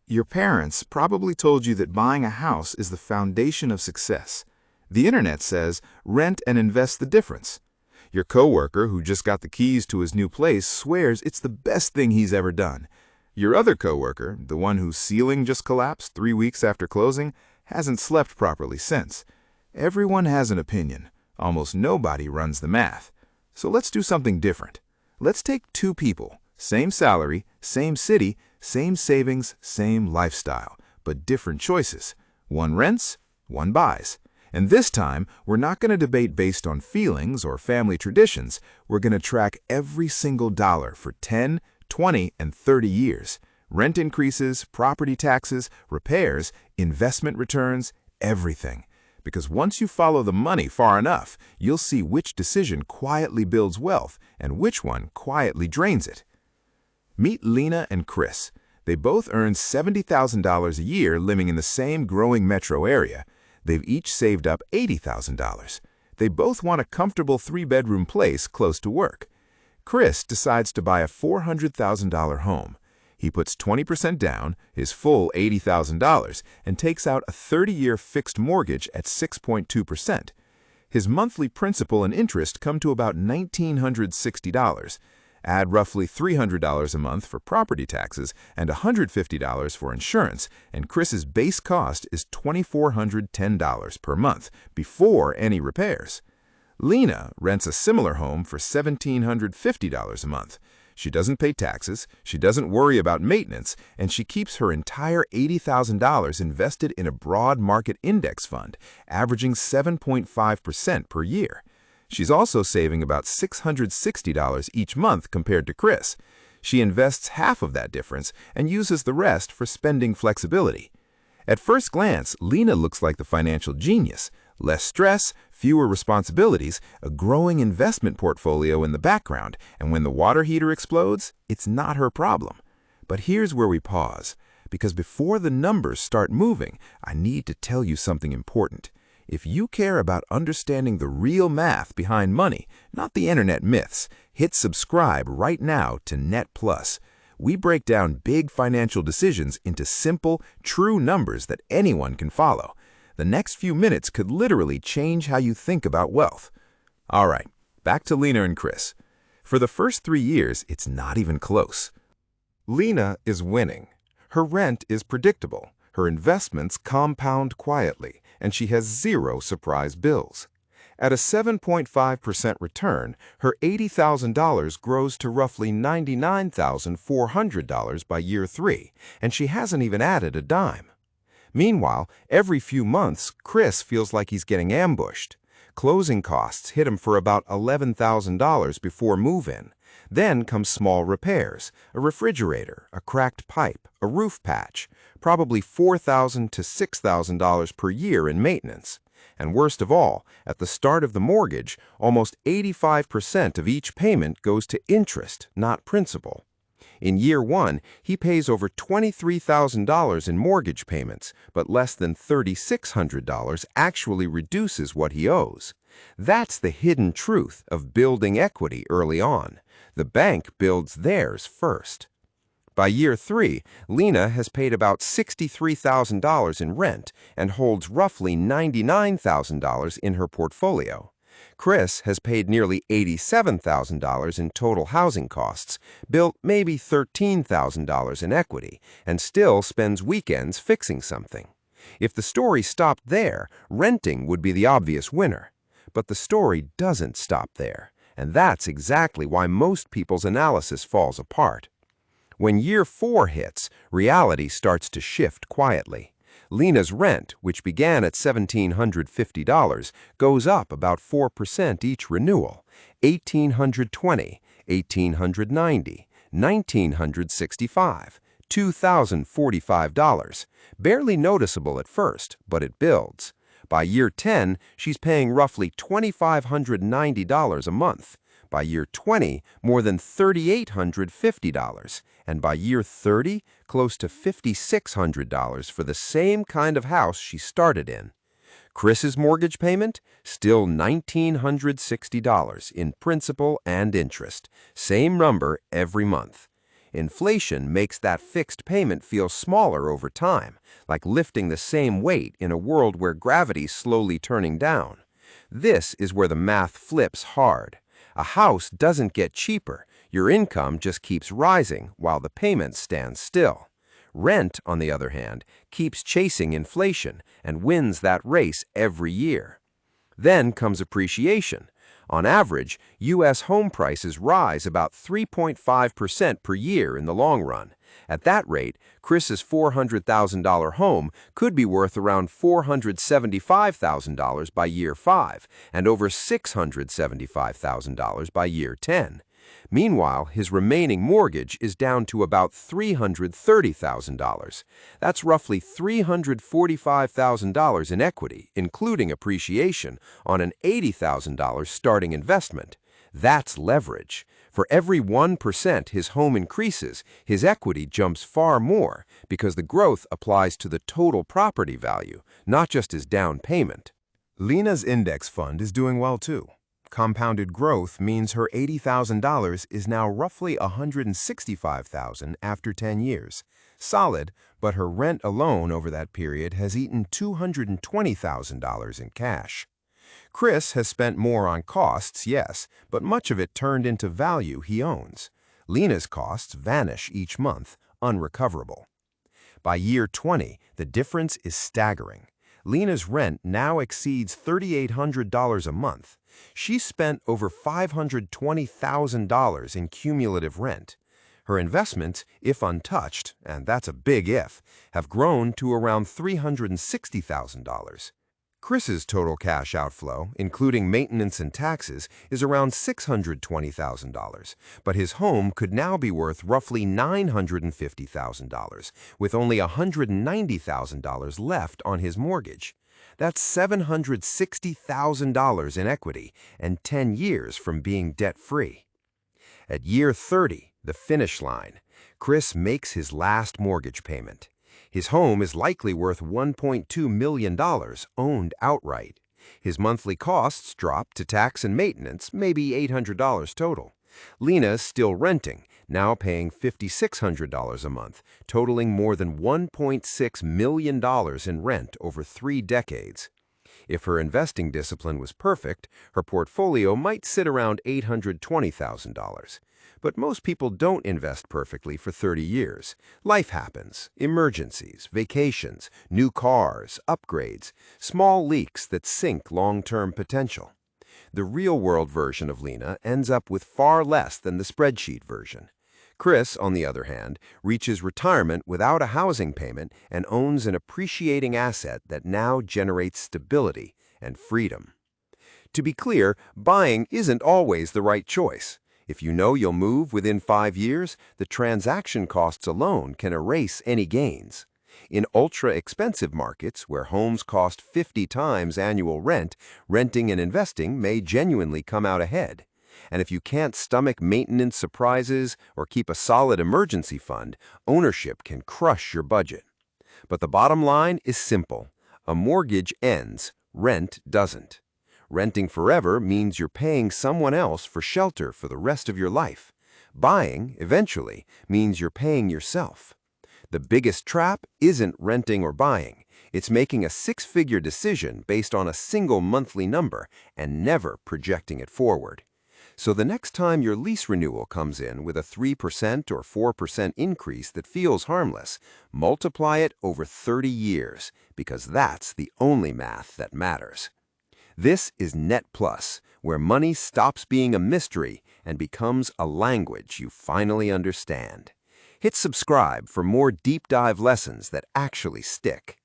Your parents probably told you that buying a house is the foundation of success. The internet says rent and invest the difference. Your coworker who just got the keys to his new place swears it's the best thing he's ever done. Your other coworker, the one whose ceiling just collapsed 3 weeks after closing, hasn't slept properly since. Everyone has an opinion. Almost nobody runs the math. So let's do something different. Let's take two people, same salary, same city, same savings, same lifestyle, but different choices. One rents, one buys. And this time, we're not going to debate based on feelings or family traditions. We're going to track every single dollar for 10, 20, and 30 years. Rent increases, property taxes, repairs, investment returns, everything. Because once you follow the money far enough, you'll see which decision quietly builds wealth and which one quietly drains it. Meet Lena and Chris. They both earn $70,000 a year living in the same growing metro area. They've each saved up $80,000. They both want a comfortable 3-bedroom place close to work. Chris decides to buy a $400,000 home. He puts 20% down, his full $80,000, and takes out a 30-year fixed mortgage at 6.2%. His monthly principal and interest come to about $1,960. Add roughly $300 a month for property taxes and $150 for insurance, and Chris's base cost is $2,410 per month before any repairs. Lena rents a similar home for $1,750 a month. She doesn't pay taxes, she doesn't worry about maintenance, and she keeps her entire $80,000 invested in a broad market index fund, averaging 7.5% per year. She's also saving about $660 each month compared to Chris. She invests half of that difference and uses the rest for spending flexibility. At first glance, Lena looks like the financial genius. Less stress, fewer responsibilities, a growing investment portfolio in the background, and when the water heater explodes, it's not her problem. But here's where we pause, because before the numbers start moving, I need to tell you something important. If you care about understanding the real math behind money, not the internet myths, hit subscribe right now to NetPlus. We break down big financial decisions into simple, true numbers that anyone can follow. The next few minutes could literally change how you think about wealth. All right, back to Lena and Chris. For the first 3 years, it's not even close. Lena is winning. Her rent is predictable, her investments compound quietly, and she has zero surprise bills. At a 7.5% return, her $80,000 grows to roughly $99,400 by year 3, and she hasn't even added a dime. Meanwhile, every few months, Chris feels like he's getting ambushed. Closing costs hit him for about $11,000 before move-in. Then come small repairs, a refrigerator, a cracked pipe, a roof patch, probably $4,000 to $6,000 per year in maintenance. And worst of all, at the start of the mortgage, almost 85% of each payment goes to interest, not principal. In year 1, he pays over $23,000 in mortgage payments, but less than $3,600 actually reduces what he owes. That's the hidden truth of building equity early on. The bank builds theirs first. By year 3, Lena has paid about $63,000 in rent and holds roughly $99,000 in her portfolio. Chris has paid nearly $87,000 in total housing costs, built maybe $13,000 in equity, and still spends weekends fixing something. If the story stopped there, renting would be the obvious winner. But the story doesn't stop there, and that's exactly why most people's analysis falls apart. When year 4 hits, reality starts to shift quietly. Lena's rent, which began at $1,750, goes up about 4% each renewal, $1,820, $1,890, $1,965, $2,045. Barely noticeable at first, but it builds. By year 10, she's paying roughly $2,590 a month. By year 20, more than $3,850. And by year 30, close to $5,600 for the same kind of house she started in. Chris's mortgage payment? Still $1,960 in principal and interest. Same number every month. Inflation makes that fixed payment feel smaller over time, like lifting the same weight in a world where gravity's slowly turning down. This is where the math flips hard. A house doesn't get cheaper. Your income just keeps rising while the payments stand still. Rent, on the other hand, keeps chasing inflation and wins that race every year. Then comes appreciation. On average, U.S. home prices rise about 3.5% per year in the long run. At that rate, Chris's $400,000 home could be worth around $475,000 by year 5 and over $675,000 by year 10. Meanwhile, his remaining mortgage is down to about $330,000. That's roughly $345,000 in equity, including appreciation, on an $80,000 starting investment. That's leverage. For every 1% his home increases, his equity jumps far more because the growth applies to the total property value, not just his down payment. Lena's index fund is doing well too. Compounded growth means her $80,000 is now roughly $165,000 after 10 years. Solid, but her rent alone over that period has eaten $220,000 in cash. Chris has spent more on costs, yes, but much of it turned into value he owns. Lena's costs vanish each month, unrecoverable. By year 20, the difference is staggering. Lena's rent now exceeds $3,800 a month. She spent over $520,000 in cumulative rent. Her investments, if untouched, and that's a big if, have grown to around $360,000. Chris's total cash outflow, including maintenance and taxes, is around $620,000, but his home could now be worth roughly $950,000, with only $190,000 left on his mortgage. That's $760,000 in equity and 10 years from being debt-free. At year 30, the finish line, Chris makes his last mortgage payment. His home is likely worth $1.2 million, owned outright. His monthly costs drop to tax and maintenance, maybe $800 total. Lena's still renting, now paying $5,600 a month, totaling more than $1.6 million in rent over 3 decades. If her investing discipline was perfect, her portfolio might sit around $820,000. But most people don't invest perfectly for 30 years. Life happens, emergencies, vacations, new cars, upgrades, small leaks that sink long-term potential. The real-world version of Lena ends up with far less than the spreadsheet version. Chris, on the other hand, reaches retirement without a housing payment and owns an appreciating asset that now generates stability and freedom. To be clear, buying isn't always the right choice. If you know you'll move within 5 years, the transaction costs alone can erase any gains. In ultra-expensive markets where homes cost 50 times annual rent, renting and investing may genuinely come out ahead. And if you can't stomach maintenance surprises or keep a solid emergency fund, ownership can crush your budget. But the bottom line is simple. A mortgage ends, rent doesn't. Renting forever means you're paying someone else for shelter for the rest of your life. Buying, eventually, means you're paying yourself. The biggest trap isn't renting or buying. It's making a 6-figure decision based on a single monthly number and never projecting it forward. So the next time your lease renewal comes in with a 3% or 4% increase that feels harmless, multiply it over 30 years, because that's the only math that matters. This is NetPlus, where money stops being a mystery and becomes a language you finally understand. Hit subscribe for more deep dive lessons that actually stick.